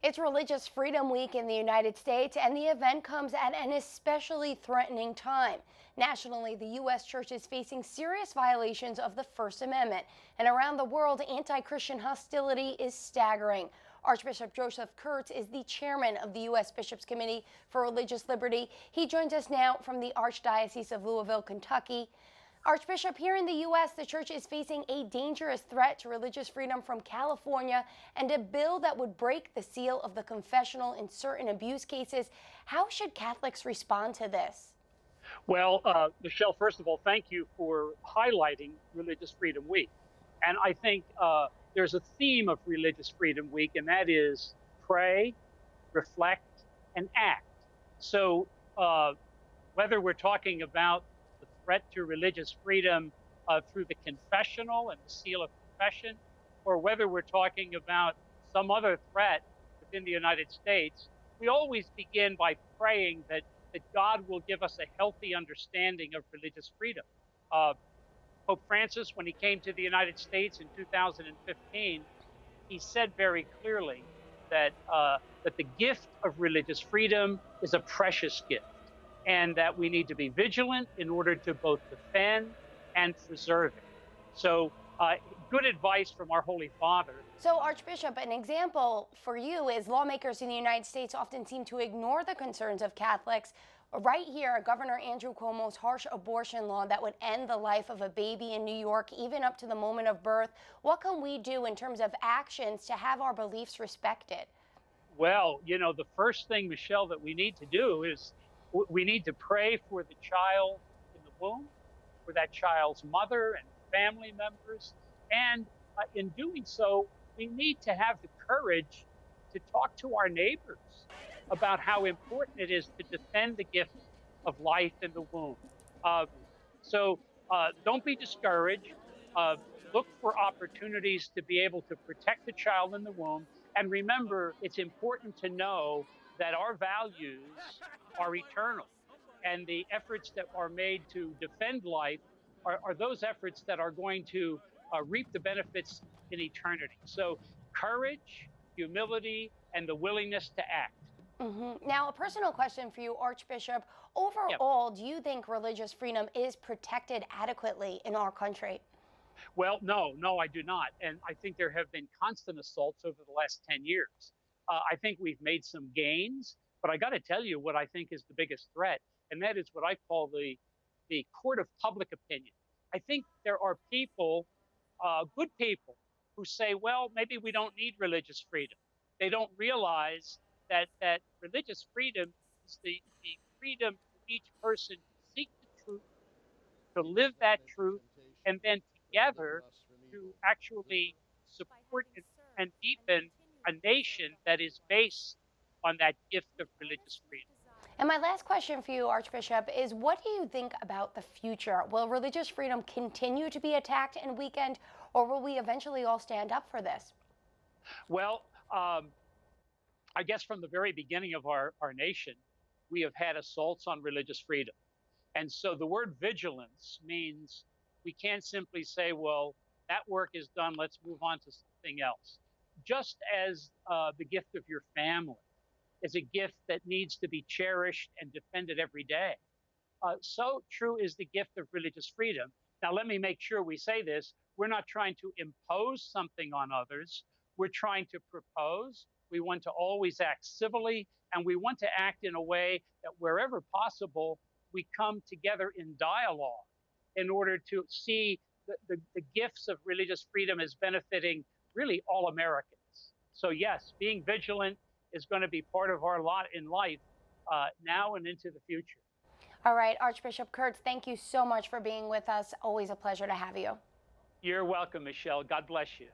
It's Religious Freedom Week in the United States, and the event comes at an especially threatening time. Nationally, the U.S. Church is facing serious violations of the First Amendment, and around the world, anti-Christian hostility is staggering. Archbishop Joseph Kurtz is the chairman of the U.S. Bishops' Committee for Religious Liberty. He joins us now from the Archdiocese of Louisville, Kentucky. Archbishop, here in the U.S., the church is facing a dangerous threat to religious freedom from California and a bill that would break the seal of the confessional in certain abuse cases. How should Catholics respond to this? Well, Michelle, first of all, thank you for highlighting Religious Freedom Week. And I think there's a theme of Religious Freedom Week, and that is pray, reflect, and act. So whether we're talking about the threat to religious freedom through the confessional and the seal of confession, or whether we're talking about some other threat within the United States, we always begin by praying that God will give us a healthy understanding of religious freedom. Pope Francis, when he came to the United States in 2015, he said very clearly that the gift of religious freedom is a precious gift, and that we need to be vigilant in order to both defend and preserve it. So good advice from our Holy Father. So, Archbishop, an example for you is lawmakers in the United States often seem to ignore the concerns of Catholics. Right here, Governor Andrew Cuomo's harsh abortion law that would end the life of a baby in New York, even up to the moment of birth. What can we do in terms of actions to have our beliefs respected? Well, you know, the first thing, Michelle, that we need to do is we need to pray for the child in the womb, for that child's mother and family members. And in doing so, we need to have the courage to talk to our neighbors about how important it is to defend the gift of life in the womb. So don't be discouraged. Look for opportunities to be able to protect the child in the womb. And remember, it's important to know that our values are eternal. And the efforts that are made to defend life are those efforts that are going to reap the benefits in eternity. So courage, humility, and the willingness to act. Now, a personal question for you, Archbishop. Overall, do you think religious freedom is protected adequately in our country? Well, no, I do not. And I think there have been constant assaults over the last 10 years. I think we've made some gains, but I got to tell you what I think is the biggest threat, and that is what I call the court of public opinion. I think there are people, good people, who say, well, maybe we don't need religious freedom. They don't realize that religious freedom is the freedom for each person to seek the truth, to live that truth, and then together to actually support and deepen a nation that is based on that gift of religious freedom. And my last question for you, Archbishop, is what do you think about the future? Will religious freedom continue to be attacked and weakened, or will we eventually all stand up for this? Well, I guess from the very beginning of our nation, we have had assaults on religious freedom. And so the word vigilance means we can't simply say, well, that work is done, let's move on to something else. Just as the gift of your family is a gift that needs to be cherished and defended every day, so true is the gift of religious freedom. Now, let me make sure we say this. We're not trying to impose something on others. We're trying to propose. We want to always act civilly, and we want to act in a way that wherever possible, we come together in dialogue in order to see the gifts of religious freedom as benefiting really all Americans. So yes, being vigilant is going to be part of our lot in life now and into the future. All right, Archbishop Kurtz, thank you so much for being with us. Always a pleasure to have you. You're welcome, Michelle. God bless you.